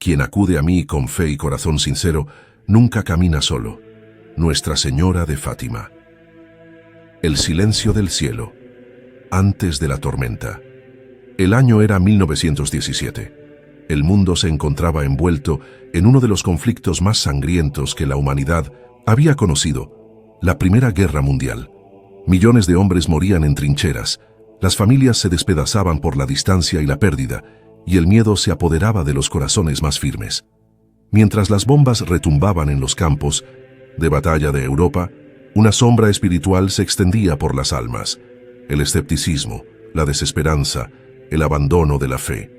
Quien acude a mí con fe y corazón sincero, nunca camina solo. Nuestra Señora de Fátima. El silencio del cielo. Antes de la tormenta. El año era 1917. El mundo se encontraba envuelto en uno de los conflictos más sangrientos que la humanidad había conocido, la Primera Guerra Mundial. Millones de hombres morían en trincheras, las familias se despedazaban por la distancia y la pérdida, y el miedo se apoderaba de los corazones más firmes. Mientras las bombas retumbaban en los campos de batalla de Europa, una sombra espiritual se extendía por las almas. El escepticismo, la desesperanza, el abandono de la fe.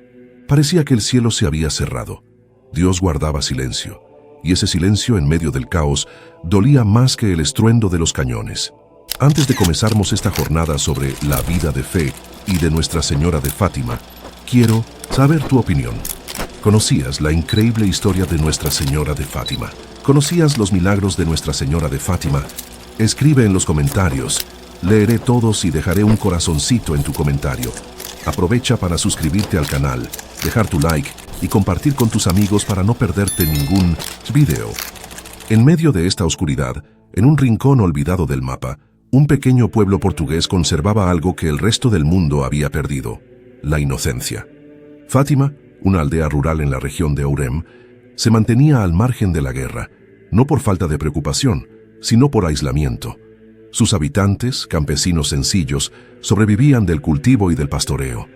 Parecía que el cielo se había cerrado. Dios guardaba silencio, y ese silencio en medio del caos dolía más que el estruendo de los cañones. Antes de comenzarmos esta jornada sobre la vida de fe y de Nuestra Señora de Fátima, quiero saber tu opinión. ¿Conocías la increíble historia de Nuestra Señora de Fátima? ¿Conocías los milagros de Nuestra Señora de Fátima? Escribe en los comentarios. Leeré todos y dejaré un corazoncito en tu comentario. Aprovecha para suscribirte al canal, dejar tu like y compartir con tus amigos para no perderte ningún video. En medio de esta oscuridad, en un rincón olvidado del mapa, un pequeño pueblo portugués conservaba algo que el resto del mundo había perdido: la inocencia. Fátima, una aldea rural en la región de Ourem, se mantenía al margen de la guerra, no por falta de preocupación, sino por aislamiento. Sus habitantes, campesinos sencillos, sobrevivían del cultivo y del pastoreo.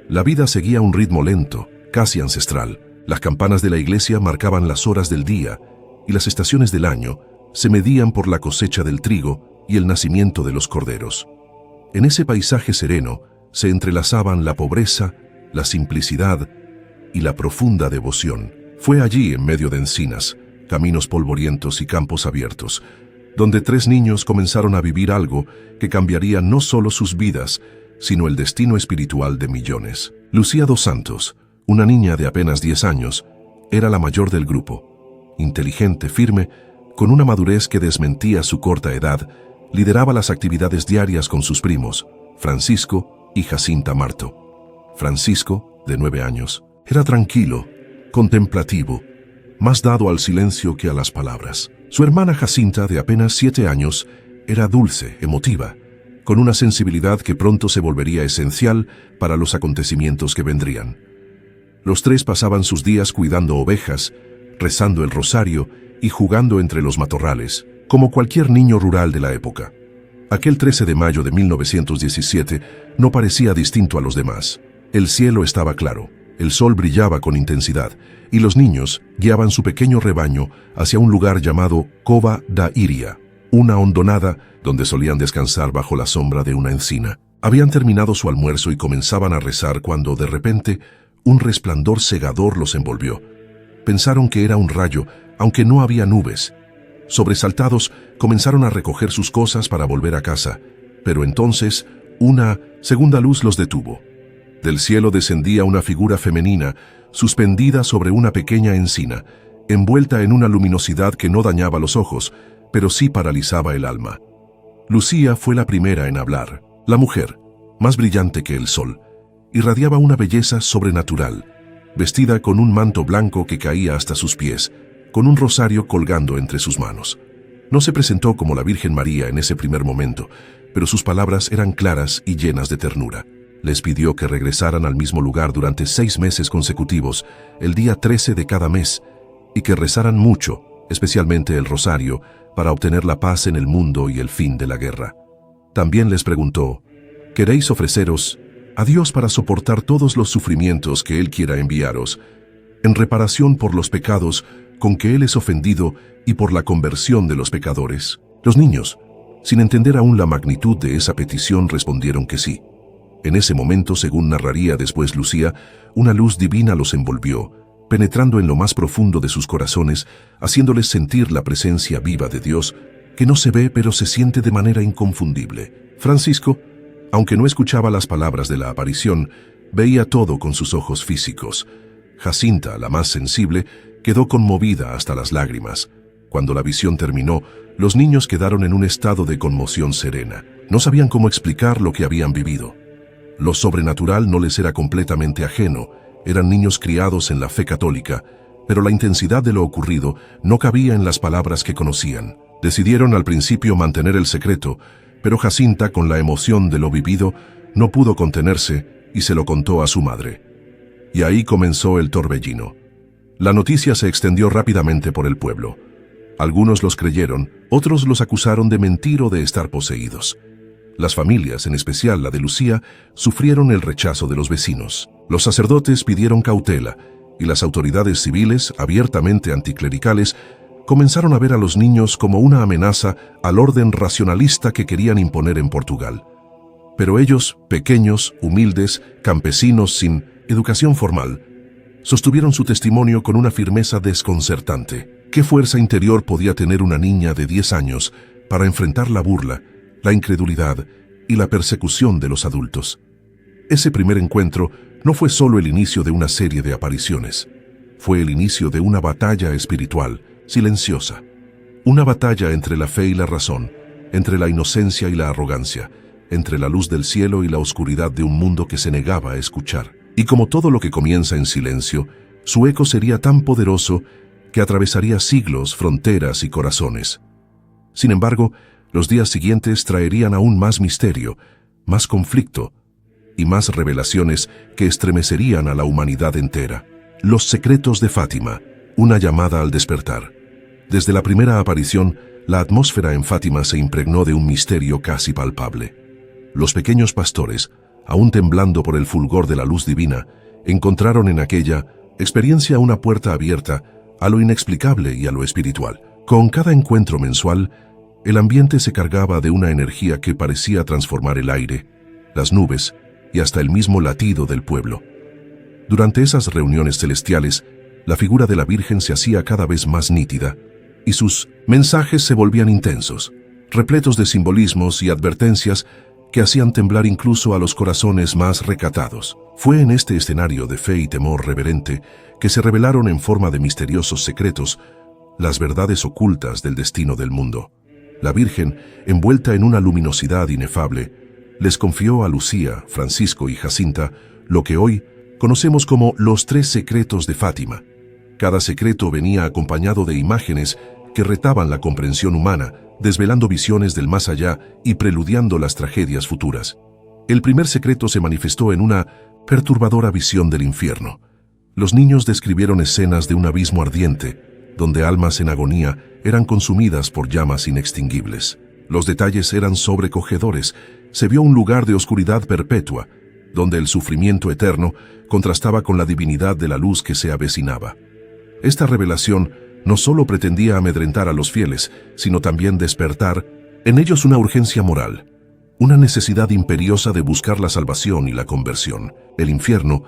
La vida seguía un ritmo lento, casi ancestral. Las campanas de la iglesia marcaban las horas del día y las estaciones del año se medían por la cosecha del trigo y el nacimiento de los corderos. En ese paisaje sereno se entrelazaban la pobreza, la simplicidad y la profunda devoción. Fue allí, en medio de encinas, caminos polvorientos y campos abiertos, donde 3 niños comenzaron a vivir algo que cambiaría no solo sus vidas, sino el destino espiritual de millones. Lucía dos Santos, una niña de apenas 10 años, era la mayor del grupo. Inteligente, firme, con una madurez que desmentía su corta edad, lideraba las actividades diarias con sus primos, Francisco y Jacinta Marto. Francisco, de 9 años, era tranquilo, contemplativo, más dado al silencio que a las palabras. Su hermana Jacinta, de apenas 7 años, era dulce, emotiva, con una sensibilidad que pronto se volvería esencial para los acontecimientos que vendrían. Los 3 pasaban sus días cuidando ovejas, rezando el rosario y jugando entre los matorrales, como cualquier niño rural de la época. Aquel 13 de mayo de 1917 no parecía distinto a los demás. El cielo estaba claro, el sol brillaba con intensidad, y los niños guiaban su pequeño rebaño hacia un lugar llamado Cova da Iria, una hondonada donde solían descansar bajo la sombra de una encina. Habían terminado su almuerzo y comenzaban a rezar cuando, de repente, un resplandor cegador los envolvió. Pensaron que era un rayo, aunque no había nubes. Sobresaltados, comenzaron a recoger sus cosas para volver a casa, pero entonces una segunda luz los detuvo. Del cielo descendía una figura femenina, suspendida sobre una pequeña encina, envuelta en una luminosidad que no dañaba los ojos, pero sí paralizaba el alma. Lucía fue la primera en hablar. La mujer, más brillante que el sol, irradiaba una belleza sobrenatural, vestida con un manto blanco que caía hasta sus pies, con un rosario colgando entre sus manos. No se presentó como la Virgen María en ese primer momento, pero sus palabras eran claras y llenas de ternura. Les pidió que regresaran al mismo lugar durante 6 meses consecutivos, el día 13 de cada mes, y que rezaran mucho, especialmente el rosario, para obtener la paz en el mundo y el fin de la guerra. También les preguntó: ¿queréis ofreceros a Dios para soportar todos los sufrimientos que Él quiera enviaros, en reparación por los pecados con que Él es ofendido y por la conversión de los pecadores? Los niños, sin entender aún la magnitud de esa petición, respondieron que sí. En ese momento, según narraría después Lucía, una luz divina los envolvió, penetrando en lo más profundo de sus corazones, haciéndoles sentir la presencia viva de Dios, que no se ve pero se siente de manera inconfundible. Francisco, aunque no escuchaba las palabras de la aparición, veía todo con sus ojos físicos. Jacinta, la más sensible, quedó conmovida hasta las lágrimas. Cuando la visión terminó, los niños quedaron en un estado de conmoción serena. No sabían cómo explicar lo que habían vivido. Lo sobrenatural no les era completamente ajeno. Eran niños criados en la fe católica, pero la intensidad de lo ocurrido no cabía en las palabras que conocían. Decidieron al principio mantener el secreto, pero Jacinta, con la emoción de lo vivido, no pudo contenerse y se lo contó a su madre. Y ahí comenzó el torbellino. La noticia se extendió rápidamente por el pueblo. Algunos los creyeron, otros los acusaron de mentir o de estar poseídos. Las familias, en especial la de Lucía, sufrieron el rechazo de los vecinos. Los sacerdotes pidieron cautela, y las autoridades civiles, abiertamente anticlericales, comenzaron a ver a los niños como una amenaza al orden racionalista que querían imponer en Portugal. Pero ellos, pequeños, humildes, campesinos sin educación formal, sostuvieron su testimonio con una firmeza desconcertante. ¿Qué fuerza interior podía tener una niña de 10 años para enfrentar la burla, la incredulidad y la persecución de los adultos? Ese primer encuentro no fue solo el inicio de una serie de apariciones, fue el inicio de una batalla espiritual, silenciosa. Una batalla entre la fe y la razón, entre la inocencia y la arrogancia, entre la luz del cielo y la oscuridad de un mundo que se negaba a escuchar. Y como todo lo que comienza en silencio, su eco sería tan poderoso que atravesaría siglos, fronteras y corazones. Sin embargo, los días siguientes traerían aún más misterio, más conflicto y más revelaciones que estremecerían a la humanidad entera. Los secretos de Fátima, una llamada al despertar. Desde la primera aparición, la atmósfera en Fátima se impregnó de un misterio casi palpable. Los pequeños pastores, aún temblando por el fulgor de la luz divina, encontraron en aquella experiencia una puerta abierta a lo inexplicable y a lo espiritual. Con cada encuentro mensual, el ambiente se cargaba de una energía que parecía transformar el aire, las nubes y hasta el mismo latido del pueblo. Durante esas reuniones celestiales, la figura de la Virgen se hacía cada vez más nítida y sus mensajes se volvían intensos, repletos de simbolismos y advertencias que hacían temblar incluso a los corazones más recatados. Fue en este escenario de fe y temor reverente que se revelaron en forma de misteriosos secretos las verdades ocultas del destino del mundo. La Virgen, envuelta en una luminosidad inefable, les confió a Lucía, Francisco y Jacinta lo que hoy conocemos como los 3 secretos de Fátima. Cada secreto venía acompañado de imágenes que retaban la comprensión humana, desvelando visiones del más allá y preludiando las tragedias futuras. El primer secreto se manifestó en una perturbadora visión del infierno. Los niños describieron escenas de un abismo ardiente, donde almas en agonía eran consumidas por llamas inextinguibles. Los detalles eran sobrecogedores. Se vio un lugar de oscuridad perpetua, donde el sufrimiento eterno contrastaba con la divinidad de la luz que se avecinaba. Esta revelación no solo pretendía amedrentar a los fieles, sino también despertar en ellos una urgencia moral, una necesidad imperiosa de buscar la salvación y la conversión. El infierno,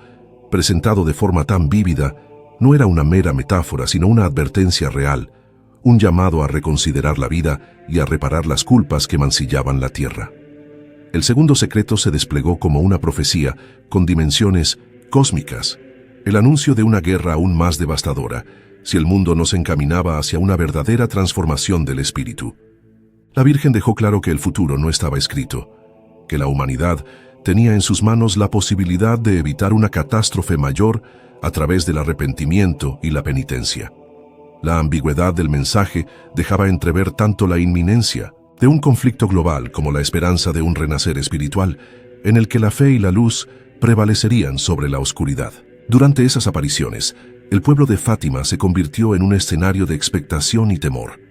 presentado de forma tan vívida, no era una mera metáfora, sino una advertencia real, un llamado a reconsiderar la vida y a reparar las culpas que mancillaban la tierra. El segundo secreto se desplegó como una profecía con dimensiones cósmicas, el anuncio de una guerra aún más devastadora, si el mundo no se encaminaba hacia una verdadera transformación del espíritu. La Virgen dejó claro que el futuro no estaba escrito, que la humanidad tenía en sus manos la posibilidad de evitar una catástrofe mayor a través del arrepentimiento y la penitencia. La ambigüedad del mensaje dejaba entrever tanto la inminencia de un conflicto global como la esperanza de un renacer espiritual, en el que la fe y la luz prevalecerían sobre la oscuridad. Durante esas apariciones, el pueblo de Fátima se convirtió en un escenario de expectación y temor.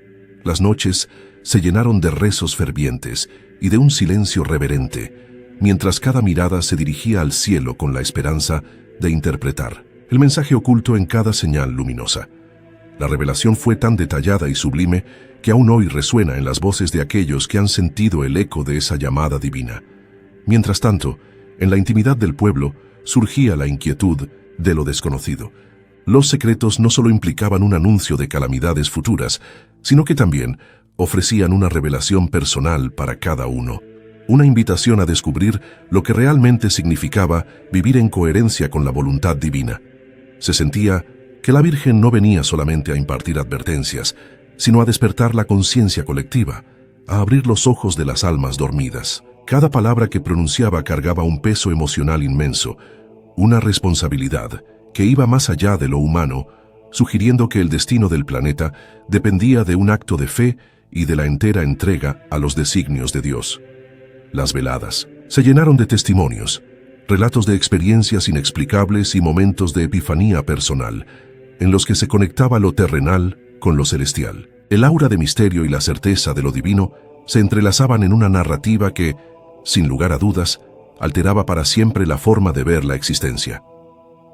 Las noches se llenaron de rezos fervientes y de un silencio reverente, mientras cada mirada se dirigía al cielo con la esperanza de interpretar el mensaje oculto en cada señal luminosa. La revelación fue tan detallada y sublime que aún hoy resuena en las voces de aquellos que han sentido el eco de esa llamada divina. Mientras tanto, en la intimidad del pueblo surgía la inquietud de lo desconocido. Los secretos no solo implicaban un anuncio de calamidades futuras, sino que también ofrecían una revelación personal para cada uno, una invitación a descubrir lo que realmente significaba vivir en coherencia con la voluntad divina. Se sentía que la Virgen no venía solamente a impartir advertencias, sino a despertar la conciencia colectiva, a abrir los ojos de las almas dormidas. Cada palabra que pronunciaba cargaba un peso emocional inmenso, una responsabilidad que iba más allá de lo humano sugiriendo que el destino del planeta dependía de un acto de fe y de la entera entrega a los designios de Dios. Las veladas se llenaron de testimonios, relatos de experiencias inexplicables y momentos de epifanía personal, en los que se conectaba lo terrenal con lo celestial. El aura de misterio y la certeza de lo divino se entrelazaban en una narrativa que, sin lugar a dudas, alteraba para siempre la forma de ver la existencia.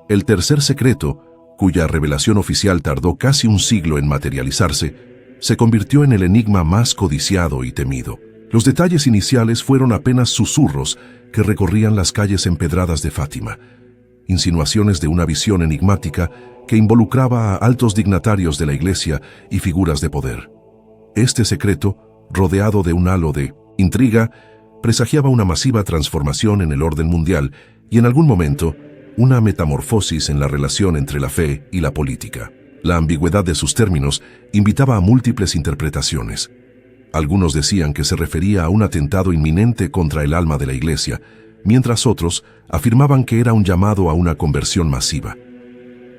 El tercer secreto, cuya revelación oficial tardó casi un siglo en materializarse, se convirtió en el enigma más codiciado y temido. Los detalles iniciales fueron apenas susurros que recorrían las calles empedradas de Fátima, insinuaciones de una visión enigmática que involucraba a altos dignatarios de la Iglesia y figuras de poder. Este secreto, rodeado de un halo de intriga, presagiaba una masiva transformación en el orden mundial y en algún momento una metamorfosis en la relación entre la fe y la política. La ambigüedad de sus términos invitaba a múltiples interpretaciones. Algunos decían que se refería a un atentado inminente contra el alma de la Iglesia, mientras otros afirmaban que era un llamado a una conversión masiva.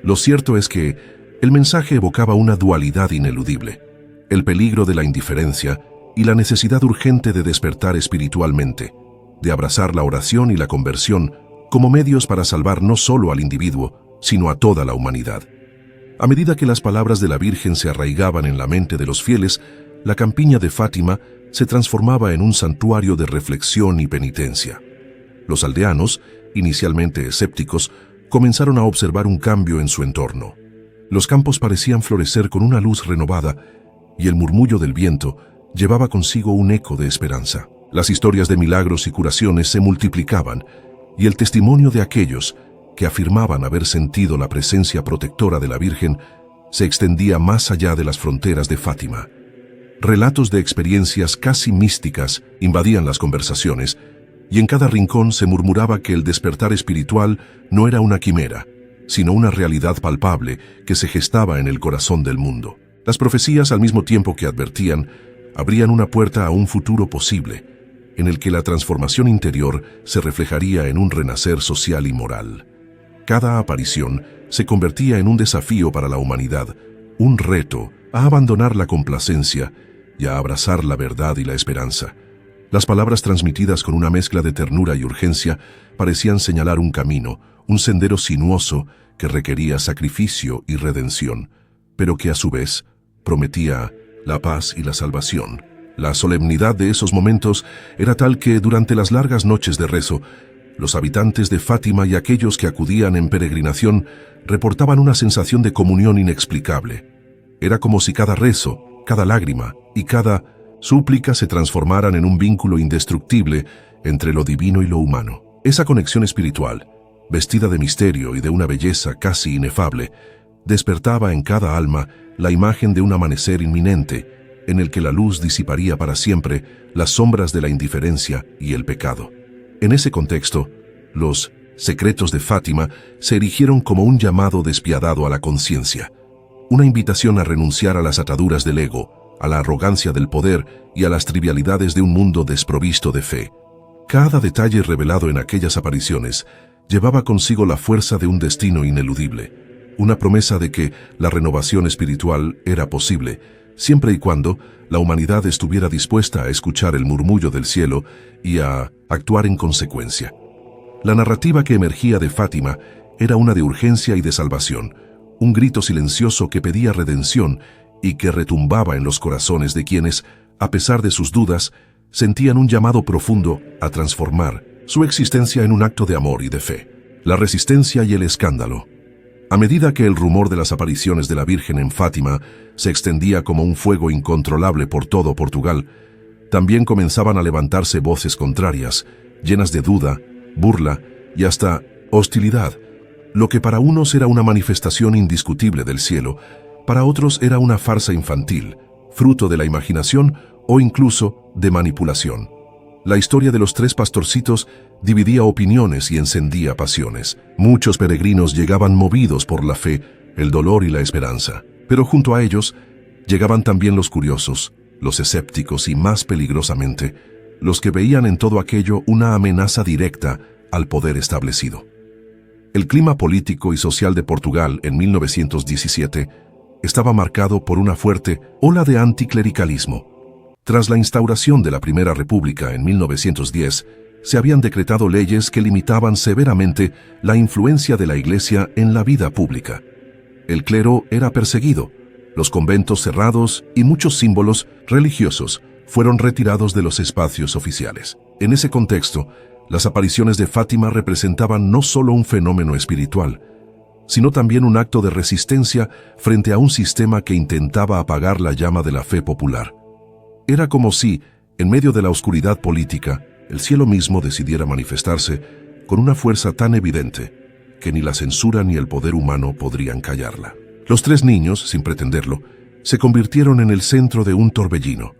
Lo cierto es que el mensaje evocaba una dualidad ineludible: el peligro de la indiferencia y la necesidad urgente de despertar espiritualmente, de abrazar la oración y la conversión como medios para salvar no solo al individuo, sino a toda la humanidad. A medida que las palabras de la Virgen se arraigaban en la mente de los fieles, la campiña de Fátima se transformaba en un santuario de reflexión y penitencia. Los aldeanos, inicialmente escépticos, comenzaron a observar un cambio en su entorno. Los campos parecían florecer con una luz renovada y el murmullo del viento llevaba consigo un eco de esperanza. Las historias de milagros y curaciones se multiplicaban y el testimonio de aquellos que afirmaban haber sentido la presencia protectora de la Virgen se extendía más allá de las fronteras de Fátima. Relatos de experiencias casi místicas invadían las conversaciones, y en cada rincón se murmuraba que el despertar espiritual no era una quimera, sino una realidad palpable que se gestaba en el corazón del mundo. Las profecías, al mismo tiempo que advertían, abrían una puerta a un futuro posible, en el que la transformación interior se reflejaría en un renacer social y moral. Cada aparición se convertía en un desafío para la humanidad, un reto a abandonar la complacencia y a abrazar la verdad y la esperanza. Las palabras transmitidas con una mezcla de ternura y urgencia parecían señalar un camino, un sendero sinuoso que requería sacrificio y redención, pero que a su vez prometía la paz y la salvación. La solemnidad de esos momentos era tal que durante las largas noches de rezo, los habitantes de Fátima y aquellos que acudían en peregrinación reportaban una sensación de comunión inexplicable. Era como si cada rezo, cada lágrima y cada súplica se transformaran en un vínculo indestructible entre lo divino y lo humano. Esa conexión espiritual, vestida de misterio y de una belleza casi inefable, despertaba en cada alma la imagen de un amanecer inminente, en el que la luz disiparía para siempre las sombras de la indiferencia y el pecado. En ese contexto, los secretos de Fátima se erigieron como un llamado despiadado a la conciencia, una invitación a renunciar a las ataduras del ego, a la arrogancia del poder y a las trivialidades de un mundo desprovisto de fe. Cada detalle revelado en aquellas apariciones llevaba consigo la fuerza de un destino ineludible, una promesa de que la renovación espiritual era posible, siempre y cuando la humanidad estuviera dispuesta a escuchar el murmullo del cielo y a actuar en consecuencia. La narrativa que emergía de Fátima era una de urgencia y de salvación, un grito silencioso que pedía redención y que retumbaba en los corazones de quienes, a pesar de sus dudas, sentían un llamado profundo a transformar su existencia en un acto de amor y de fe. La resistencia y el escándalo. A medida que el rumor de las apariciones de la Virgen en Fátima se extendía como un fuego incontrolable por todo Portugal, también comenzaban a levantarse voces contrarias, llenas de duda, burla y hasta hostilidad. Lo que para unos era una manifestación indiscutible del cielo, para otros era una farsa infantil, fruto de la imaginación o incluso de manipulación. La historia de los tres pastorcitos dividía opiniones y encendía pasiones. Muchos peregrinos llegaban movidos por la fe, el dolor y la esperanza. Pero junto a ellos llegaban también los curiosos, los escépticos y, más peligrosamente, los que veían en todo aquello una amenaza directa al poder establecido. El clima político y social de Portugal en 1917 estaba marcado por una fuerte ola de anticlericalismo. Tras la instauración de la Primera República en 1910, se habían decretado leyes que limitaban severamente la influencia de la Iglesia en la vida pública. El clero era perseguido, los conventos cerrados y muchos símbolos religiosos fueron retirados de los espacios oficiales. En ese contexto, las apariciones de Fátima representaban no solo un fenómeno espiritual, sino también un acto de resistencia frente a un sistema que intentaba apagar la llama de la fe popular. Era como si, en medio de la oscuridad política, el cielo mismo decidiera manifestarse con una fuerza tan evidente que ni la censura ni el poder humano podrían callarla. Los tres niños, sin pretenderlo, se convirtieron en el centro de un torbellino.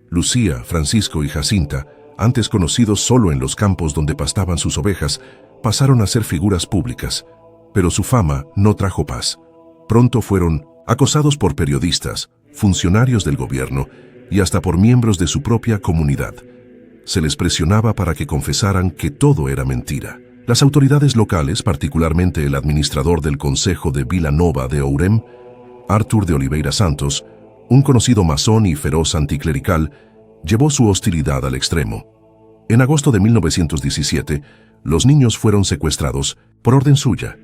Lucía, Francisco y Jacinta, antes conocidos solo en los campos donde pastaban sus ovejas, pasaron a ser figuras públicas, pero su fama no trajo paz. Pronto fueron acosados por periodistas, funcionarios del gobierno y hasta por miembros de su propia comunidad. Se les presionaba para que confesaran que todo era mentira. Las autoridades locales, particularmente el administrador del Concejo de Vila Nova de Ourem, Artur de Oliveira Santos, un conocido masón y feroz anticlerical, llevó su hostilidad al extremo. En agosto de 1917, los niños fueron secuestrados, por orden suya,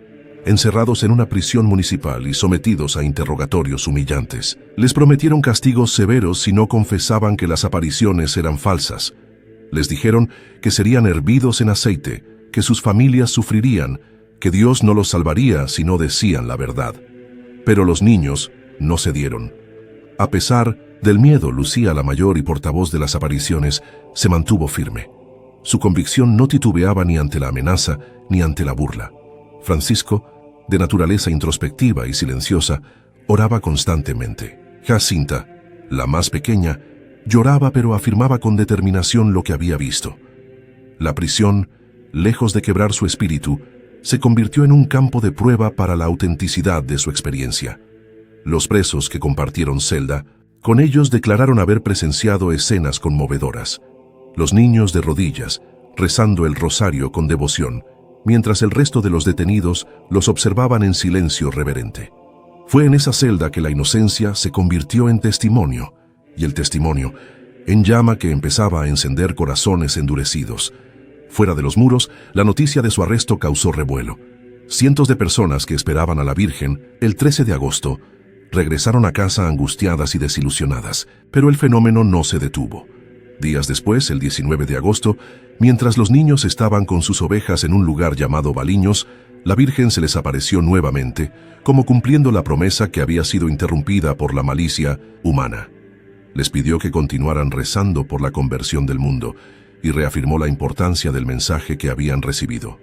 encerrados en una prisión municipal y sometidos a interrogatorios humillantes. Les prometieron castigos severos si no confesaban que las apariciones eran falsas. Les dijeron que serían hervidos en aceite, que sus familias sufrirían, que Dios no los salvaría si no decían la verdad. Pero los niños no cedieron. A pesar del miedo, Lucía, la mayor y portavoz de las apariciones, se mantuvo firme. Su convicción no titubeaba ni ante la amenaza ni ante la burla. Francisco, de naturaleza introspectiva y silenciosa, oraba constantemente. Jacinta, la más pequeña, lloraba pero afirmaba con determinación lo que había visto. La prisión, lejos de quebrar su espíritu, se convirtió en un campo de prueba para la autenticidad de su experiencia. Los presos que compartieron celda, con ellos declararon haber presenciado escenas conmovedoras. Los niños de rodillas, rezando el rosario con devoción, mientras el resto de los detenidos los observaban en silencio reverente. Fue en esa celda que la inocencia se convirtió en testimonio, y el testimonio en llama que empezaba a encender corazones endurecidos. Fuera de los muros, la noticia de su arresto causó revuelo. Cientos de personas que esperaban a la Virgen, el 13 de agosto, regresaron a casa angustiadas y desilusionadas, pero el fenómeno no se detuvo. Días después, el 19 de agosto, mientras los niños estaban con sus ovejas en un lugar llamado Baliños, la Virgen se les apareció nuevamente, como cumpliendo la promesa que había sido interrumpida por la malicia humana. Les pidió que continuaran rezando por la conversión del mundo y reafirmó la importancia del mensaje que habían recibido.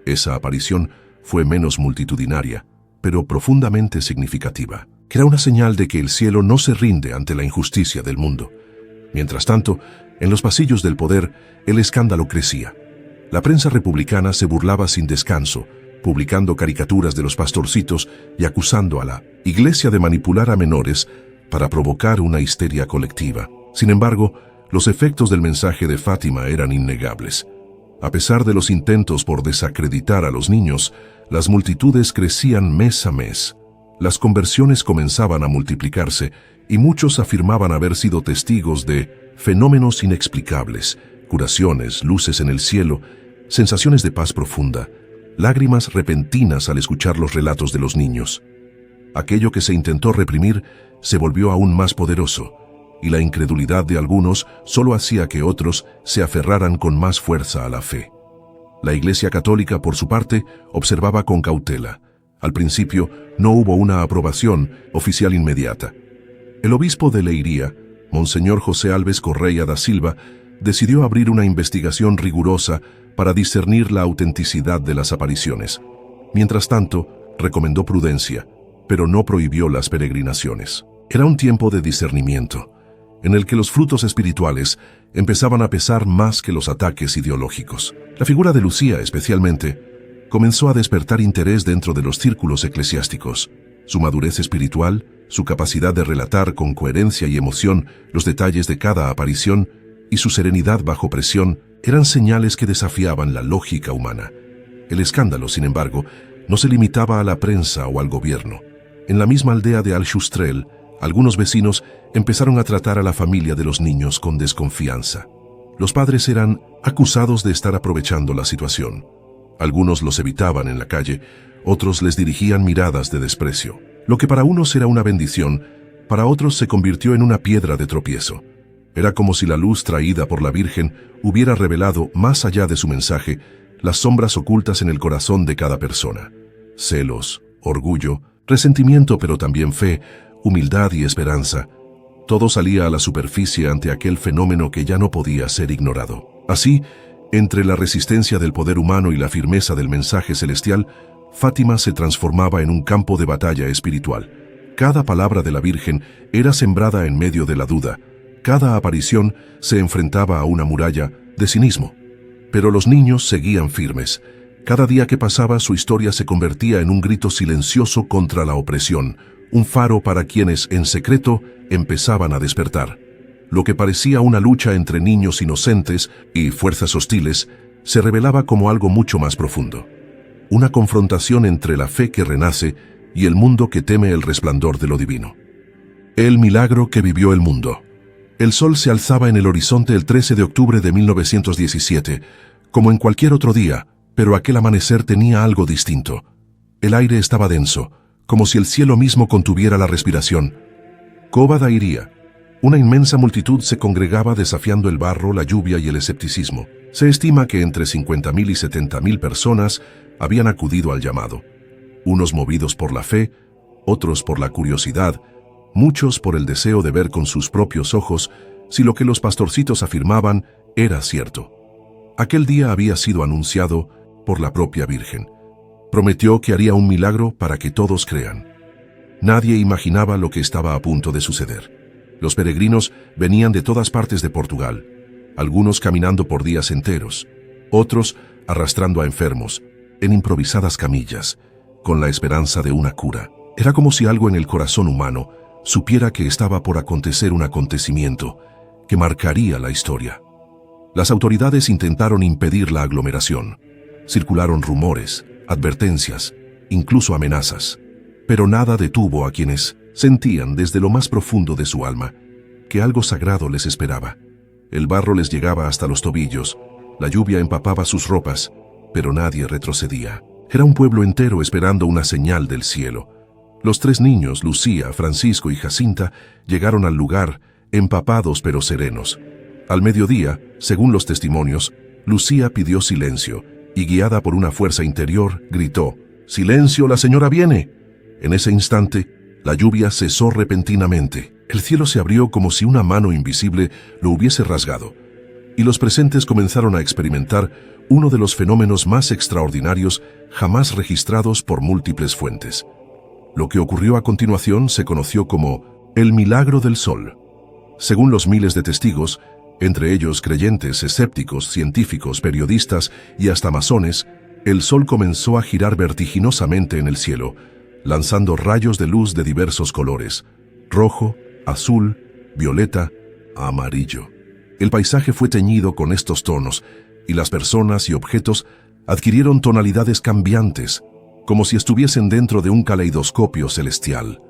Esa aparición fue menos multitudinaria, pero profundamente significativa, que era una señal de que el cielo no se rinde ante la injusticia del mundo. Mientras tanto, en los pasillos del poder, el escándalo crecía. La prensa republicana se burlaba sin descanso, publicando caricaturas de los pastorcitos y acusando a la Iglesia de manipular a menores para provocar una histeria colectiva. Sin embargo, los efectos del mensaje de Fátima eran innegables. A pesar de los intentos por desacreditar a los niños, las multitudes crecían mes a mes. Las conversiones comenzaban a multiplicarse y muchos afirmaban haber sido testigos de fenómenos inexplicables, curaciones, luces en el cielo, sensaciones de paz profunda, lágrimas repentinas al escuchar los relatos de los niños. Aquello que se intentó reprimir se volvió aún más poderoso, y la incredulidad de algunos solo hacía que otros se aferraran con más fuerza a la fe. La Iglesia Católica, por su parte, observaba con cautela. Al principio, no hubo una aprobación oficial inmediata. El obispo de Leiria, Monseñor José Alves Correia da Silva, decidió abrir una investigación rigurosa para discernir la autenticidad de las apariciones. Mientras tanto, recomendó prudencia, pero no prohibió las peregrinaciones. Era un tiempo de discernimiento, en el que los frutos espirituales empezaban a pesar más que los ataques ideológicos. La figura de Lucía, especialmente, comenzó a despertar interés dentro de los círculos eclesiásticos. Su madurez espiritual, su capacidad de relatar con coherencia y emoción los detalles de cada aparición y su serenidad bajo presión eran señales que desafiaban la lógica humana. El escándalo, sin embargo, no se limitaba a la prensa o al gobierno. En la misma aldea de Al-Shustrel, algunos vecinos empezaron a tratar a la familia de los niños con desconfianza. Los padres eran acusados de estar aprovechando la situación. Algunos los evitaban en la calle, otros les dirigían miradas de desprecio. Lo que para unos era una bendición, para otros se convirtió en una piedra de tropiezo. Era como si la luz traída por la Virgen hubiera revelado, más allá de su mensaje, las sombras ocultas en el corazón de cada persona. Celos, orgullo, resentimiento, pero también fe, humildad y esperanza. Todo salía a la superficie ante aquel fenómeno que ya no podía ser ignorado. Así, entre la resistencia del poder humano y la firmeza del mensaje celestial, Fátima se transformaba en un campo de batalla espiritual. Cada palabra de la Virgen era sembrada en medio de la duda. Cada aparición se enfrentaba a una muralla de cinismo. Pero los niños seguían firmes. Cada día que pasaba, su historia se convertía en un grito silencioso contra la opresión, un faro para quienes, en secreto, empezaban a despertar. Lo que parecía una lucha entre niños inocentes y fuerzas hostiles se revelaba como algo mucho más profundo. Una confrontación entre la fe que renace y el mundo que teme el resplandor de lo divino. El milagro que vivió el mundo. El sol se alzaba en el horizonte el 13 de octubre de 1917, como en cualquier otro día, pero aquel amanecer tenía algo distinto. El aire estaba denso, como si el cielo mismo contuviera la respiración. Coba Dairía. Una inmensa multitud se congregaba desafiando el barro, la lluvia y el escepticismo. Se estima que entre 50.000 y 70.000 personas habían acudido al llamado. Unos movidos por la fe, otros por la curiosidad, muchos por el deseo de ver con sus propios ojos si lo que los pastorcitos afirmaban era cierto. Aquel día había sido anunciado por la propia Virgen. Prometió que haría un milagro para que todos crean. Nadie imaginaba lo que estaba a punto de suceder. Los peregrinos venían de todas partes de Portugal, algunos caminando por días enteros, otros arrastrando a enfermos, en improvisadas camillas, con la esperanza de una cura. Era como si algo en el corazón humano supiera que estaba por acontecer un acontecimiento que marcaría la historia. Las autoridades intentaron impedir la aglomeración. Circularon rumores, advertencias, incluso amenazas. Pero nada detuvo a quienes sentían desde lo más profundo de su alma que algo sagrado les esperaba. El barro les llegaba hasta los tobillos, la lluvia empapaba sus ropas, pero nadie retrocedía. Era un pueblo entero esperando una señal del cielo. Los tres niños, Lucía, Francisco y Jacinta, llegaron al lugar, empapados pero serenos. Al mediodía, según los testimonios, Lucía pidió silencio y, guiada por una fuerza interior, gritó: «¡Silencio, la señora viene!». En ese instante, la lluvia cesó repentinamente. El cielo se abrió como si una mano invisible lo hubiese rasgado, y los presentes comenzaron a experimentar uno de los fenómenos más extraordinarios jamás registrados por múltiples fuentes. Lo que ocurrió a continuación se conoció como el milagro del sol. Según los miles de testigos, entre ellos creyentes, escépticos, científicos, periodistas y hasta masones, el sol comenzó a girar vertiginosamente en el cielo, lanzando rayos de luz de diversos colores: rojo, azul, violeta, amarillo. El paisaje fue teñido con estos tonos, y las personas y objetos adquirieron tonalidades cambiantes, como si estuviesen dentro de un caleidoscopio celestial.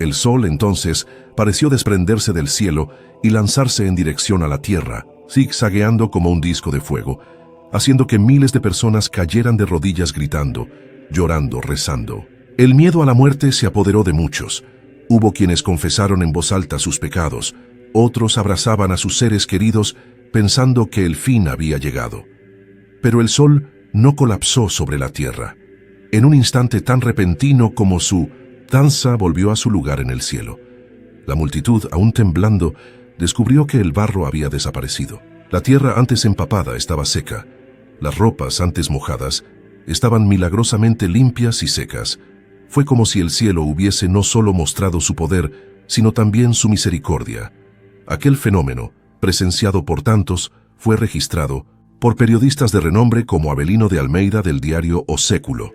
El sol, entonces, pareció desprenderse del cielo y lanzarse en dirección a la tierra, zigzagueando como un disco de fuego, haciendo que miles de personas cayeran de rodillas gritando, llorando, rezando. El miedo a la muerte se apoderó de muchos. Hubo quienes confesaron en voz alta sus pecados, otros abrazaban a sus seres queridos pensando que el fin había llegado. Pero el sol no colapsó sobre la tierra. En un instante tan repentino como su danza volvió a su lugar en el cielo. La multitud, aún temblando, descubrió que el barro había desaparecido. La tierra antes empapada estaba seca. Las ropas antes mojadas estaban milagrosamente limpias y secas. Fue como si el cielo hubiese no solo mostrado su poder, sino también su misericordia. Aquel fenómeno, presenciado por tantos, fue registrado por periodistas de renombre como Avelino de Almeida del diario O Século,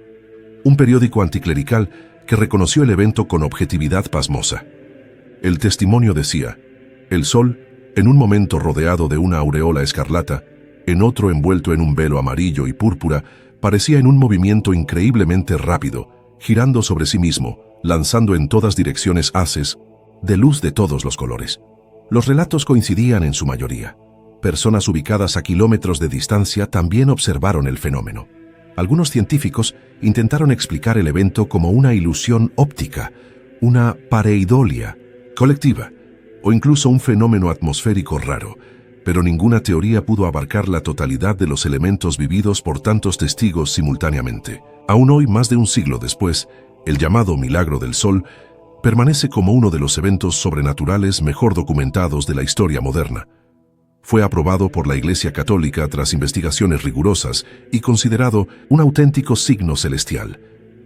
un periódico anticlerical que reconoció el evento con objetividad pasmosa. El testimonio decía: el sol, en un momento rodeado de una aureola escarlata, en otro envuelto en un velo amarillo y púrpura, parecía en un movimiento increíblemente rápido, girando sobre sí mismo, lanzando en todas direcciones haces de luz de todos los colores. Los relatos coincidían en su mayoría. Personas ubicadas a kilómetros de distancia también observaron el fenómeno. Algunos científicos intentaron explicar el evento como una ilusión óptica, una pareidolia colectiva, o incluso un fenómeno atmosférico raro, pero ninguna teoría pudo abarcar la totalidad de los elementos vividos por tantos testigos simultáneamente. Aún hoy, más de un siglo después, el llamado Milagro del Sol permanece como uno de los eventos sobrenaturales mejor documentados de la historia moderna. Fue aprobado por la Iglesia Católica tras investigaciones rigurosas y considerado un auténtico signo celestial.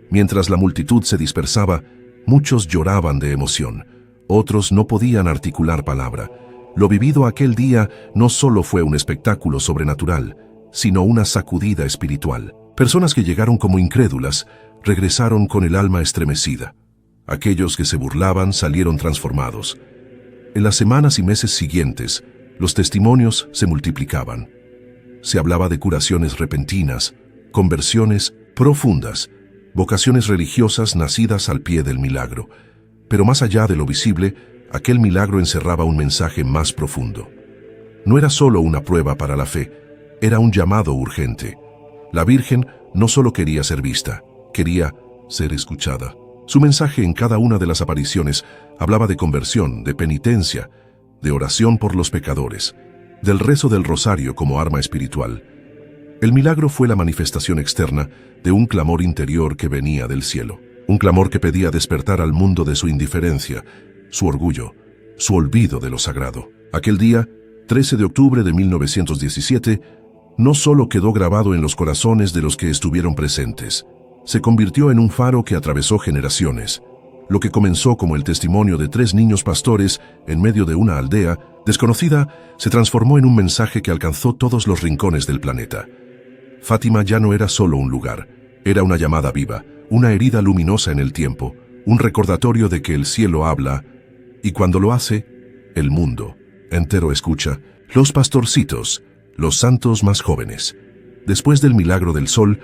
Mientras la multitud se dispersaba, muchos lloraban de emoción, otros no podían articular palabra. Lo vivido aquel día no solo fue un espectáculo sobrenatural, sino una sacudida espiritual. Personas que llegaron como incrédulas regresaron con el alma estremecida. Aquellos que se burlaban salieron transformados. En las semanas y meses siguientes, los testimonios se multiplicaban. Se hablaba de curaciones repentinas, conversiones profundas, vocaciones religiosas nacidas al pie del milagro. Pero más allá de lo visible, aquel milagro encerraba un mensaje más profundo. No era solo una prueba para la fe, era un llamado urgente. La Virgen no solo quería ser vista, quería ser escuchada. Su mensaje en cada una de las apariciones hablaba de conversión, de penitencia, de oración por los pecadores, del rezo del rosario como arma espiritual. El milagro fue la manifestación externa de un clamor interior que venía del cielo. Un clamor que pedía despertar al mundo de su indiferencia, su orgullo, su olvido de lo sagrado. Aquel día, 13 de octubre de 1917, no solo quedó grabado en los corazones de los que estuvieron presentes, se convirtió en un faro que atravesó generaciones. Lo que comenzó como el testimonio de 3 niños pastores en medio de una aldea desconocida se transformó en un mensaje que alcanzó todos los rincones del planeta. Fátima ya no era solo un lugar, era una llamada viva, una herida luminosa en el tiempo, un recordatorio de que el cielo habla, y cuando lo hace, el mundo entero escucha. Los pastorcitos, los santos más jóvenes. Después del milagro del sol,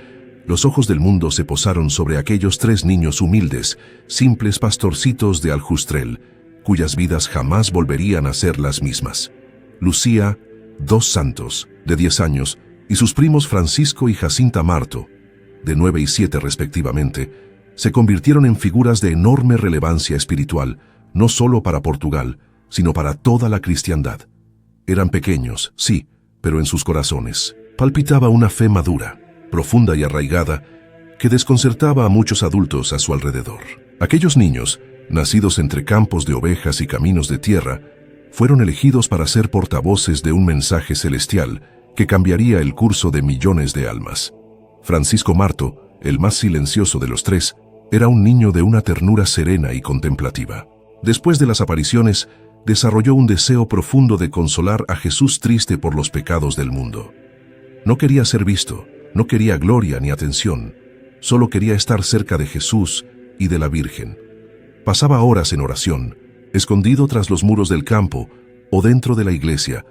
los ojos del mundo se posaron sobre aquellos 3 niños humildes, simples pastorcitos de Aljustrel, cuyas vidas jamás volverían a ser las mismas. Lucía, 2 santos, de 10 años, y sus primos Francisco y Jacinta Marto, de 9 y 7 respectivamente, se convirtieron en figuras de enorme relevancia espiritual, no solo para Portugal, sino para toda la cristiandad. Eran pequeños, sí, pero en sus corazones palpitaba una fe madura, profunda y arraigada, que desconcertaba a muchos adultos a su alrededor. Aquellos niños, nacidos entre campos de ovejas y caminos de tierra, fueron elegidos para ser portavoces de un mensaje celestial que cambiaría el curso de millones de almas. Francisco Marto, el más silencioso de los 3, era un niño de una ternura serena y contemplativa. Después de las apariciones, desarrolló un deseo profundo de consolar a Jesús triste por los pecados del mundo. No quería ser visto, no quería gloria ni atención, solo quería estar cerca de Jesús y de la Virgen. Pasaba horas en oración, escondido tras los muros del campo o dentro de la iglesia,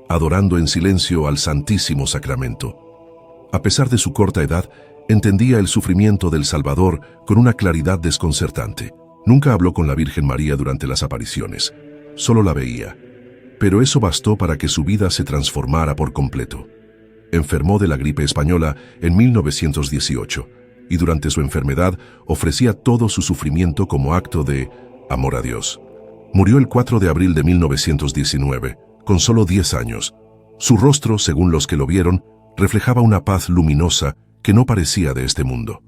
adorando en silencio al Santísimo Sacramento. A pesar de su corta edad, entendía el sufrimiento del Salvador con una claridad desconcertante. Nunca habló con la Virgen María durante las apariciones, solo la veía. Pero eso bastó para que su vida se transformara por completo. Enfermó de la gripe española en 1918 y durante su enfermedad ofrecía todo su sufrimiento como acto de amor a Dios. Murió el 4 de abril de 1919, con solo 10 años. Su rostro, según los que lo vieron, reflejaba una paz luminosa que no parecía de este mundo.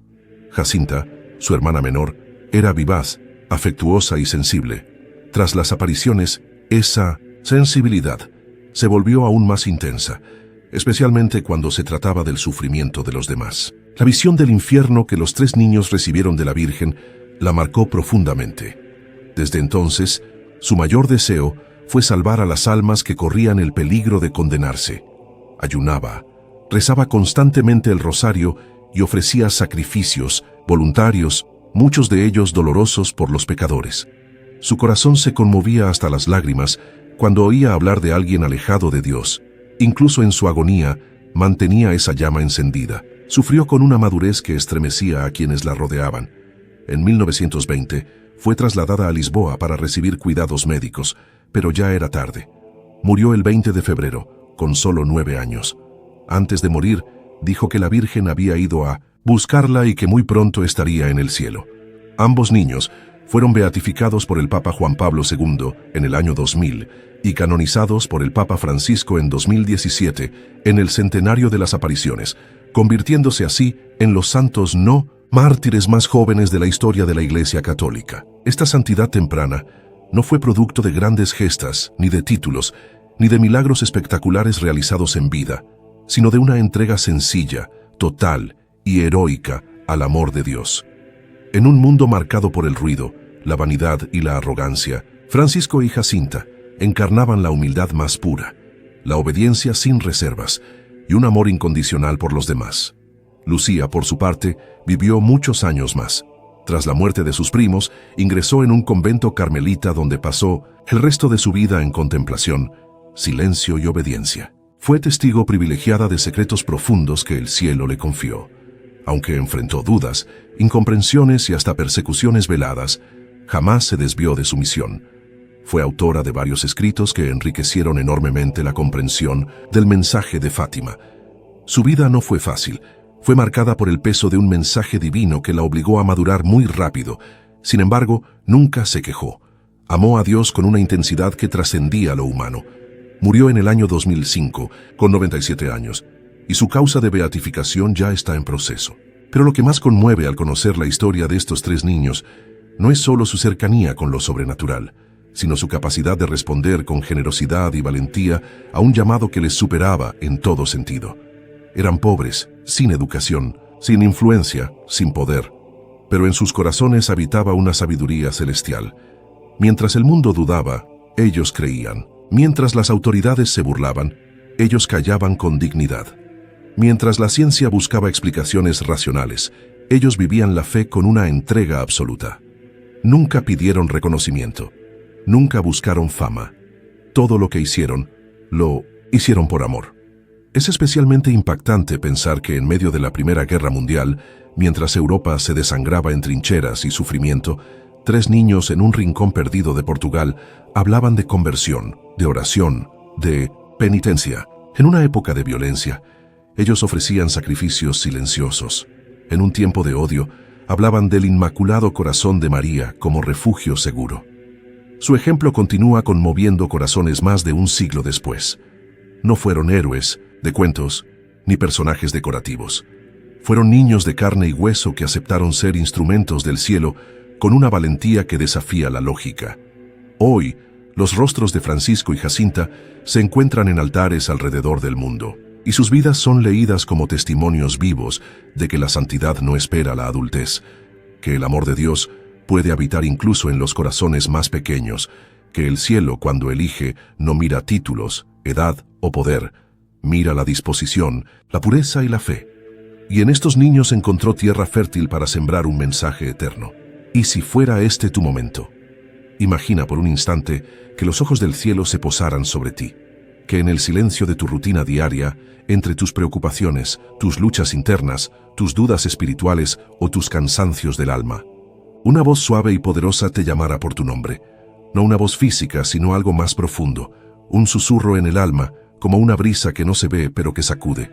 Jacinta, su hermana menor, era vivaz, afectuosa y sensible. Tras las apariciones, esa sensibilidad se volvió aún más intensa, especialmente cuando se trataba del sufrimiento de los demás. La visión del infierno que los 3 niños recibieron de la Virgen la marcó profundamente. Desde entonces, su mayor deseo fue salvar a las almas que corrían el peligro de condenarse. Ayunaba, rezaba constantemente el rosario y ofrecía sacrificios voluntarios, muchos de ellos dolorosos por los pecadores. Su corazón se conmovía hasta las lágrimas cuando oía hablar de alguien alejado de Dios. Incluso en su agonía, mantenía esa llama encendida. Sufrió con una madurez que estremecía a quienes la rodeaban. En 1920 fue trasladada a Lisboa para recibir cuidados médicos, pero ya era tarde. Murió el 20 de febrero, con solo 9 años. Antes de morir, dijo que la Virgen había ido a buscarla y que muy pronto estaría en el cielo. Ambos niños fueron beatificados por el Papa Juan Pablo II en el año 2000 y canonizados por el Papa Francisco en 2017 en el centenario de las apariciones, convirtiéndose así en los santos no mártires más jóvenes de la historia de la Iglesia Católica. Esta santidad temprana no fue producto de grandes gestas, ni de títulos, ni de milagros espectaculares realizados en vida, sino de una entrega sencilla, total y heroica al amor de Dios. En un mundo marcado por el ruido, la vanidad y la arrogancia, Francisco y Jacinta encarnaban la humildad más pura, la obediencia sin reservas y un amor incondicional por los demás. Lucía, por su parte, vivió muchos años más. Tras la muerte de sus primos, ingresó en un convento carmelita donde pasó el resto de su vida en contemplación, silencio y obediencia. Fue testigo privilegiada de secretos profundos que el cielo le confió. Aunque enfrentó dudas, incomprensiones y hasta persecuciones veladas, jamás se desvió de su misión. Fue autora de varios escritos que enriquecieron enormemente la comprensión del mensaje de Fátima. Su vida no fue fácil. Fue marcada por el peso de un mensaje divino que la obligó a madurar muy rápido. Sin embargo, nunca se quejó. Amó a Dios con una intensidad que trascendía lo humano. Murió en el año 2005, con 97 años, y su causa de beatificación ya está en proceso. Pero lo que más conmueve al conocer la historia de estos 3 niños no es solo su cercanía con lo sobrenatural, sino su capacidad de responder con generosidad y valentía a un llamado que les superaba en todo sentido. Eran pobres, sin educación, sin influencia, sin poder, pero en sus corazones habitaba una sabiduría celestial. Mientras el mundo dudaba, ellos creían. Mientras las autoridades se burlaban, ellos callaban con dignidad. Mientras la ciencia buscaba explicaciones racionales, ellos vivían la fe con una entrega absoluta. Nunca pidieron reconocimiento, nunca buscaron fama. Todo lo que hicieron, lo hicieron por amor. Es especialmente impactante pensar que en medio de la Primera Guerra Mundial, mientras Europa se desangraba en trincheras y sufrimiento, 3 niños en un rincón perdido de Portugal hablaban de conversión, de oración, de penitencia. En una época de violencia, ellos ofrecían sacrificios silenciosos. En un tiempo de odio, hablaban del Inmaculado Corazón de María como refugio seguro. Su ejemplo continúa conmoviendo corazones más de un siglo después. No fueron héroes de cuentos ni personajes decorativos. Fueron niños de carne y hueso que aceptaron ser instrumentos del cielo con una valentía que desafía la lógica. Hoy, los rostros de Francisco y Jacinta se encuentran en altares alrededor del mundo, y sus vidas son leídas como testimonios vivos de que la santidad no espera la adultez, que el amor de Dios puede habitar incluso en los corazones más pequeños, que el cielo, cuando elige, no mira títulos, edad o poder, mira la disposición, la pureza y la fe. Y en estos niños encontró tierra fértil para sembrar un mensaje eterno. ¿Y si fuera este tu momento? Imagina por un instante que los ojos del cielo se posaran sobre ti, que en el silencio de tu rutina diaria, entre tus preocupaciones, tus luchas internas, tus dudas espirituales o tus cansancios del alma, una voz suave y poderosa te llamara por tu nombre. No una voz física, sino algo más profundo, un susurro en el alma, como una brisa que no se ve pero que sacude.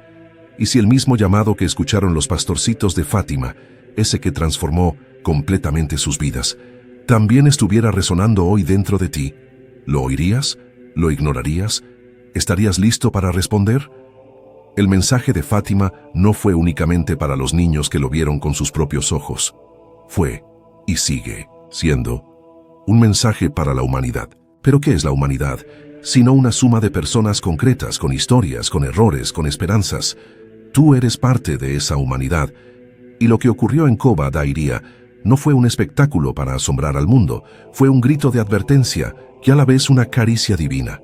Y si el mismo llamado que escucharon los pastorcitos de Fátima, ese que transformó completamente sus vidas, también estuviera resonando hoy dentro de ti, ¿lo oirías? ¿Lo ignorarías? ¿Estarías listo para responder? El mensaje de Fátima no fue únicamente para los niños que lo vieron con sus propios ojos. Fue, y sigue siendo, un mensaje para la humanidad. ¿Pero qué es la humanidad? Sino una suma de personas concretas, con historias, con errores, con esperanzas. Tú eres parte de esa humanidad. Y lo que ocurrió en Cova da Iria no fue un espectáculo para asombrar al mundo, fue un grito de advertencia y a la vez una caricia divina,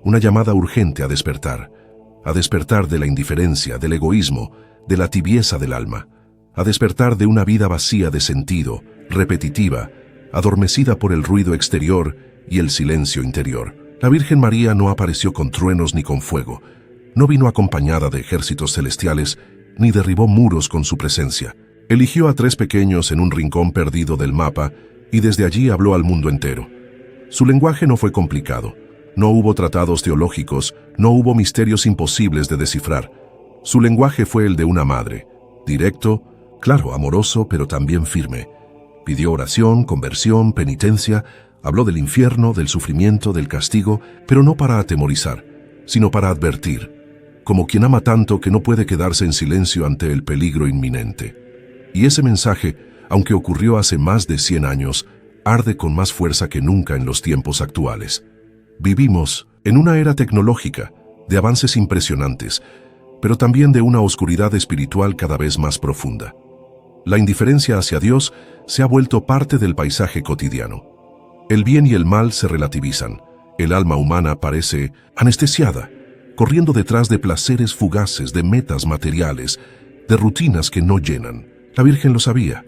una llamada urgente a despertar de la indiferencia, del egoísmo, de la tibieza del alma, a despertar de una vida vacía de sentido, repetitiva, adormecida por el ruido exterior y el silencio interior. La Virgen María no apareció con truenos ni con fuego, no vino acompañada de ejércitos celestiales ni derribó muros con su presencia. Eligió a 3 pequeños en un rincón perdido del mapa y desde allí habló al mundo entero. Su lenguaje no fue complicado. No hubo tratados teológicos, no hubo misterios imposibles de descifrar. Su lenguaje fue el de una madre, directo, claro, amoroso, pero también firme. Pidió oración, conversión, penitencia, habló del infierno, del sufrimiento, del castigo, pero no para atemorizar, sino para advertir, como quien ama tanto que no puede quedarse en silencio ante el peligro inminente. Y ese mensaje, aunque ocurrió hace más de 100 años, arde con más fuerza que nunca en los tiempos actuales. Vivimos en una era tecnológica, de avances impresionantes, pero también de una oscuridad espiritual cada vez más profunda. La indiferencia hacia Dios se ha vuelto parte del paisaje cotidiano. El bien y el mal se relativizan. El alma humana parece anestesiada, corriendo detrás de placeres fugaces, de metas materiales, de rutinas que no llenan. La Virgen lo sabía.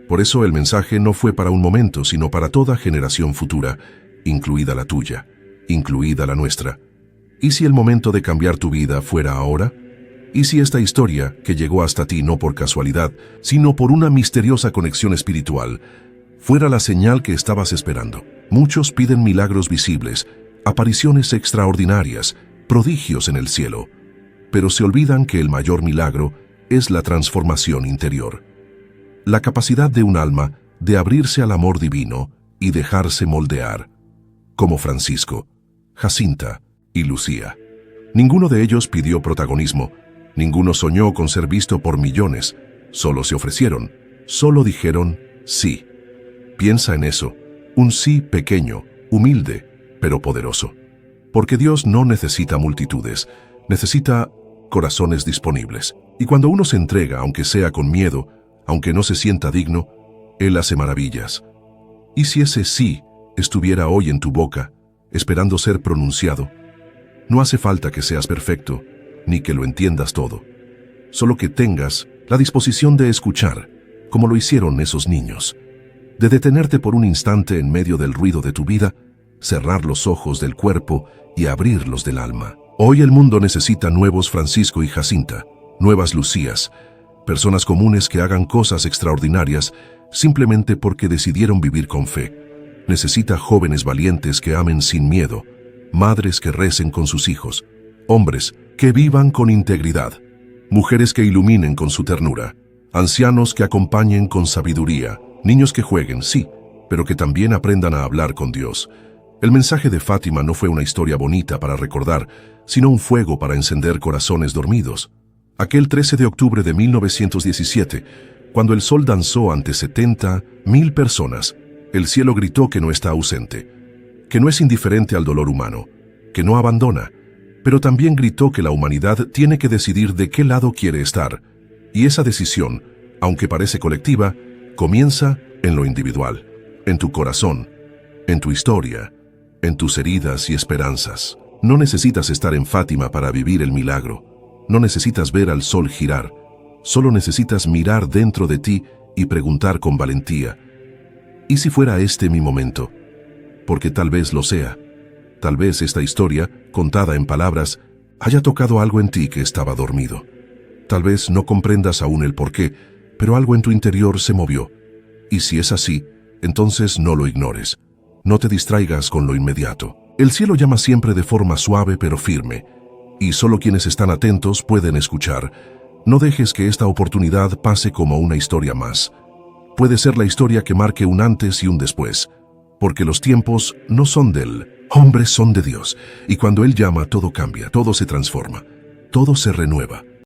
Por eso el mensaje no fue para un momento, sino para toda generación futura, incluida la tuya, incluida la nuestra. ¿Y si el momento de cambiar tu vida fuera ahora? ¿Y si esta historia, que llegó hasta ti no por casualidad, sino por una misteriosa conexión espiritual, fuera la señal que estabas esperando? Muchos piden milagros visibles, apariciones extraordinarias, prodigios en el cielo, pero se olvidan que el mayor milagro es la transformación interior. La capacidad de un alma de abrirse al amor divino y dejarse moldear, como Francisco, Jacinta y Lucía. Ninguno de ellos pidió protagonismo, ninguno soñó con ser visto por millones, solo se ofrecieron, solo dijeron sí. Piensa en eso, un sí pequeño, humilde, pero poderoso. Porque Dios no necesita multitudes, necesita corazones disponibles. Y cuando uno se entrega, aunque sea con miedo, aunque no se sienta digno, Él hace maravillas. ¿Y si ese sí estuviera hoy en tu boca, esperando ser pronunciado? No hace falta que seas perfecto, ni que lo entiendas todo. Solo que tengas la disposición de escuchar, como lo hicieron esos niños. De detenerte por un instante en medio del ruido de tu vida, cerrar los ojos del cuerpo y abrirlos del alma. Hoy el mundo necesita nuevos Francisco y Jacinta, nuevas Lucías, personas comunes que hagan cosas extraordinarias simplemente porque decidieron vivir con fe. Necesita jóvenes valientes que amen sin miedo, madres que recen con sus hijos, hombres que vivan con integridad, mujeres que iluminen con su ternura, ancianos que acompañen con sabiduría, niños que jueguen, sí, pero que también aprendan a hablar con Dios. El mensaje de Fátima no fue una historia bonita para recordar, sino un fuego para encender corazones dormidos. Aquel 13 de octubre de 1917, cuando el sol danzó ante 70.000 personas, el cielo gritó que no está ausente, que no es indiferente al dolor humano, que no abandona, pero también gritó que la humanidad tiene que decidir de qué lado quiere estar, y esa decisión, aunque parece colectiva, comienza en lo individual, en tu corazón, en tu historia, en tus heridas y esperanzas. No necesitas estar en Fátima para vivir el milagro. No necesitas ver al sol girar. Solo necesitas mirar dentro de ti y preguntar con valentía: ¿y si fuera este mi momento? Porque tal vez lo sea. Tal vez esta historia, contada en palabras, haya tocado algo en ti que estaba dormido. Tal vez no comprendas aún el porqué, pero algo en tu interior se movió. Y si es así, entonces no lo ignores. No te distraigas con lo inmediato. El cielo llama siempre de forma suave pero firme, y solo quienes están atentos pueden escuchar. No dejes que esta oportunidad pase como una historia más. Puede ser la historia que marque un antes y un después, porque los tiempos no son del hombre, son de Dios, y cuando Él llama todo cambia, todo se transforma, todo se renueva.